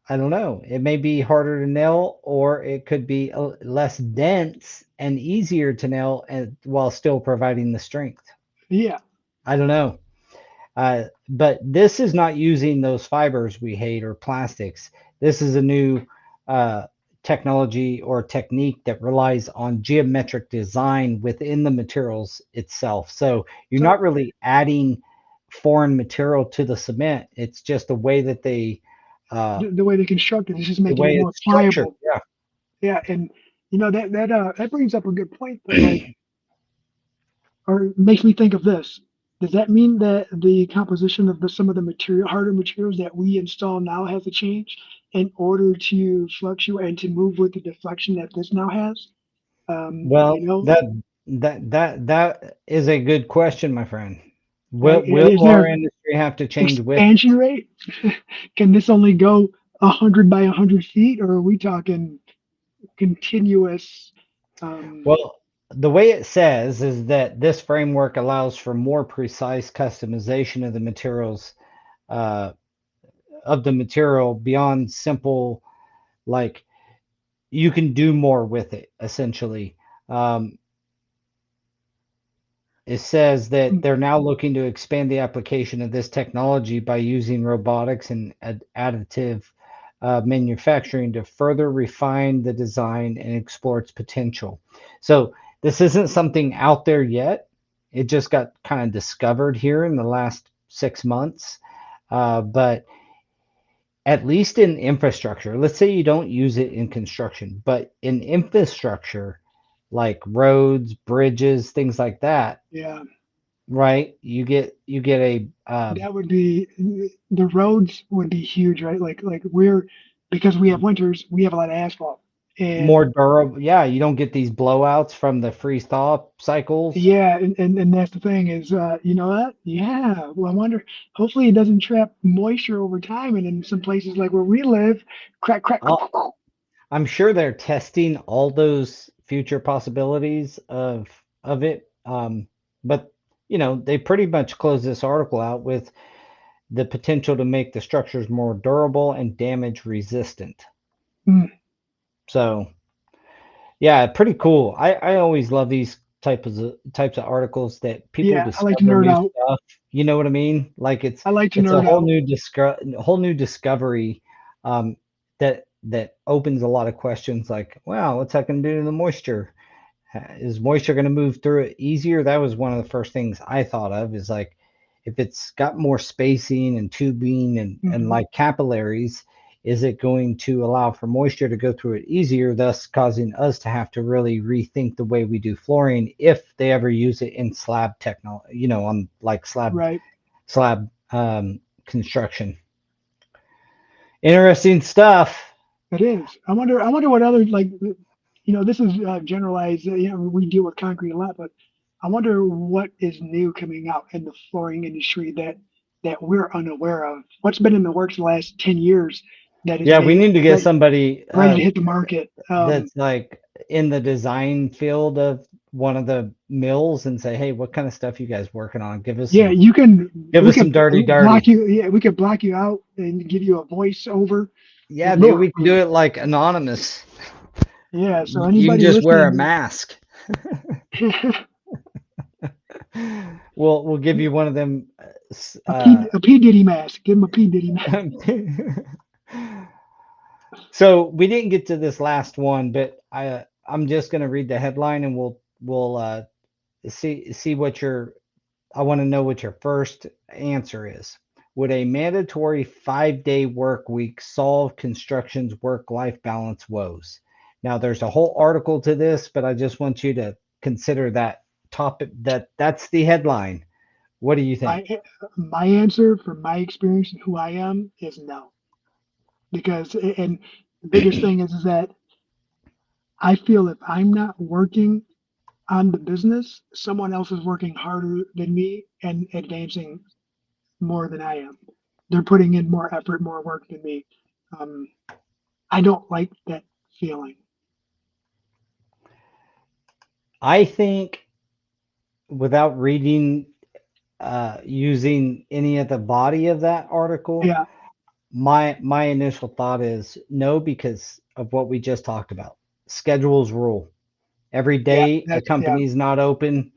S1: I don't know, it may be harder to nail or it could be less dense and easier to nail and while still providing the strength.
S2: yeah.
S1: I don't know. But this is not using those fibers we hate or plastics. This is a new uh, technology or technique that relies on geometric design within the materials itself. So you're not
S2: So
S1: really adding foreign material to the cement. It's just uh,
S2: the way they construct it is just
S1: the
S2: making it
S1: way
S2: more
S1: it's structured.
S2: pliable.
S1: Yeah.
S2: Yeah, and that brings up a good point. But like, or makes me think of this. Does that mean that the composition of some of the harder materials that we install now has to change in order to fluctuate and to move with the deflection that this now has?
S1: Well,
S2: You know,
S1: that is a good question, my friend.
S2: right? Is
S1: Will our
S2: there
S1: industry have to change with it?
S2: expansion rate? Can this only go 100 by 100 feet, or are we talking continuous? Um,
S1: Well, the way it says is that this framework allows for more precise customization uh, of the material beyond simple, like you can do more with it, essentially. Um, it says that they're now looking to expand the application of this technology by using robotics and additive manufacturing to further refine the design and explore its potential. So this isn't something out there yet. It just got kind of discovered here in the last 6 months. But at least in infrastructure, let's say you don't use it in construction, but in infrastructure like roads, bridges, things like that,
S2: yeah,
S1: right? You get a
S2: that would be the roads would be huge, right? Like we're because we have winters, we have a lot of asphalt, and
S1: more durable. Yeah, you don't get these blowouts from the freeze thaw cycles.
S2: yeah, and that's the thing is, you know what? Yeah, well, I wonder. Hopefully, it doesn't trap moisture over time, and in some places like where we live, crack, crack.
S1: I'll, I'm sure they're testing all those future possibilities of it. But they pretty much close this article out with the potential to make the structures more durable and damage resistant.
S2: Mm,
S1: So yeah, pretty cool. I always love these types of articles that people
S2: yeah, I like to
S1: discover
S2: nerd
S1: new
S2: out.
S1: stuff. You know what I mean? Like
S2: I like to
S1: it's a
S2: nerd out.
S1: whole new discovery that opens a lot of questions like, wow, what's that going to do to the moisture? Is moisture going to move through it easier? That was one of the first things I thought of is like if it's got more spacing and tubing and
S2: Hmm.
S1: like capillaries, Is it going to allow for moisture to go through it easier, thus causing us to have to really rethink the way we do flooring if they ever use it in slab technology, on like
S2: Right.
S1: slab construction. Interesting stuff.
S2: It is. I wonder what other like, this is generalized. We deal with concrete a lot, but I wonder what is new coming out in the flooring industry that we're unaware of. What's been in the works the last 10 years that is
S1: Yeah, we
S2: maybe
S1: need to get somebody
S2: ready to hit the market.
S1: that's like in the design field of one of the mills and say, hey, what kind of stuff you guys working on?
S2: Yeah,
S1: Give
S2: we
S1: us some
S2: could
S1: dirty
S2: block
S1: dirty.
S2: you. Yeah, we could block you out and give you a voiceover.
S1: Yeah,
S2: And
S1: dude,
S2: look,
S1: we can do it like anonymous.
S2: yeah. So
S1: You can
S2: anybody
S1: just wear a
S2: listening,
S1: mask. We'll give you one of them.
S2: A P Diddy mask. Give him a P Diddy mask.
S1: So we didn't get to this last one, but I'm just gonna read the headline and we'll see what your I want to know what your first answer is. Would a mandatory 5-day work week solve construction's work-life balance woes? Now, there's a whole article to this, but I just want you to consider that topic. That's the headline. What do you
S2: My
S1: think?
S2: my answer from my experience and who I am is no. Because and the biggest thing is that I feel if I'm not working on the business, someone else is working harder than me and advancing more than I am. They're putting in more effort, more work than me. Um, I don't like that feeling.
S1: I think without reading, using any of the body of that article,
S2: Yeah,
S1: my initial thought is no, because of what we just talked about. Schedules rule. Every
S2: yeah,
S1: day a
S2: yeah.
S1: company's not open,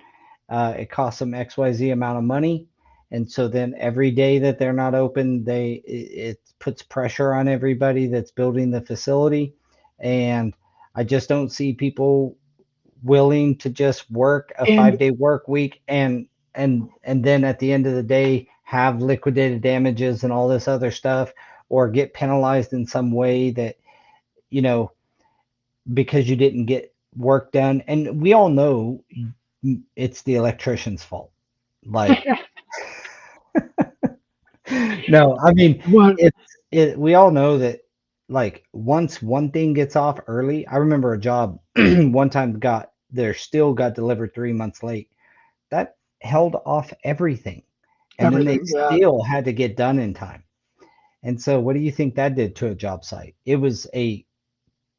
S1: it costs them XYZ amount of money. And so then every day that they're not open, it puts pressure on everybody that's building the facility. And I just don't see people willing to just work a
S2: And
S1: 5-day work week and then at the end of the day have liquidated damages and all this other stuff, or get penalized in some way that you know because you didn't get work done. And we all know it's the electrician's fault. Like, no, I mean,
S2: what
S1: we all know that, like, once one thing gets off early. I remember a job one time got delivered 3 months late. That held off everything. And then they
S2: everything. Yeah,
S1: still had to get done in time. And so what do you think that did to a job site? It was a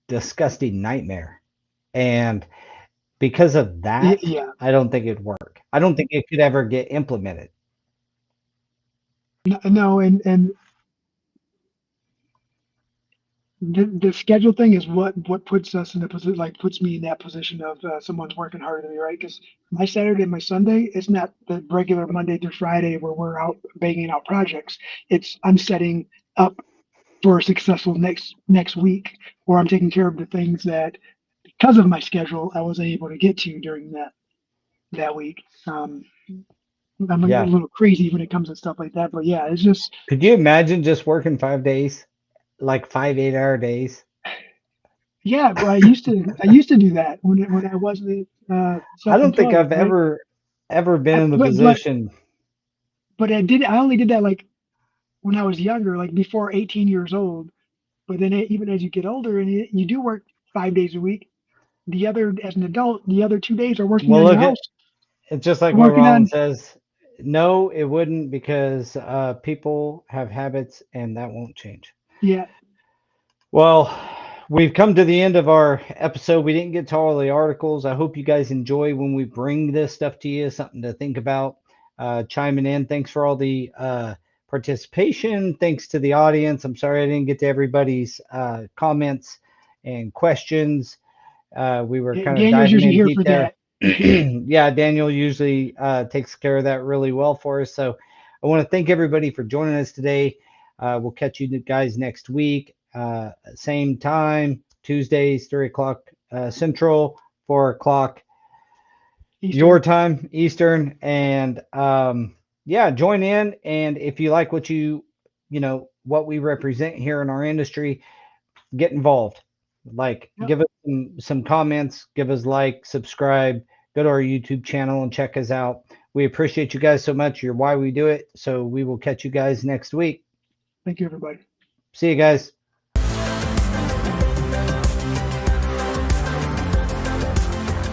S1: disgusting nightmare. And because of that,
S2: yeah.
S1: I don't think it'd work. I don't think it could ever get implemented.
S2: No, and the schedule thing is what puts us in the position, like puts me in that position of someone's working harder than me, right? Because my Saturday and my Sunday, it's not the regular Monday through Friday where we're out banging out projects. It's I'm setting up for a successful next week, or I'm taking care of the things that because of my schedule I wasn't able to get to during that week. I'm a
S1: Yeah.
S2: little crazy when it comes to stuff like that, but yeah, it's just
S1: Could you imagine just working 5 days, like 5 8-hour days?
S2: yeah. But I used to do that when I wasn't
S1: I don't think
S2: self-employed,
S1: I've
S2: right?
S1: ever been
S2: I,
S1: in the
S2: but but
S1: position.
S2: but I only did that like when I was younger, like before 18 years old. But then even as you get older and you do work 5 days a week, the other as an adult, the other 2 days are working
S1: Well,
S2: on your
S1: look at
S2: house,
S1: it's just like my
S2: working
S1: mom
S2: on
S1: says. No, it wouldn't, because people have habits and that won't change.
S2: yeah.
S1: Well, we've come to the end of our episode. We didn't get to all the articles. I hope you guys enjoy when we bring this stuff to you, something to think about. Chiming in. Thanks for all the participation. Thanks to the audience. I'm sorry I didn't get to everybody's comments and questions. We were kind of
S2: Daniel's
S1: diving
S2: usually
S1: in
S2: here
S1: deep
S2: for
S1: there.
S2: that.
S1: Yeah, Daniel usually takes care of that really well for us. So I want to thank everybody for joining us today. We'll catch you guys next week. Same time, Tuesdays, 3 o'clock Central, 4 o'clock your
S2: Eastern.
S1: time, Eastern. And yeah, join in. And if you like what you what we represent here in our industry, get involved. Like,
S2: Yep.
S1: give us some comments, give us like, subscribe, go to our YouTube channel and check us out. We appreciate you guys so much. You're why we do it. So we will catch you guys next week.
S2: Thank you, everybody.
S1: See you guys.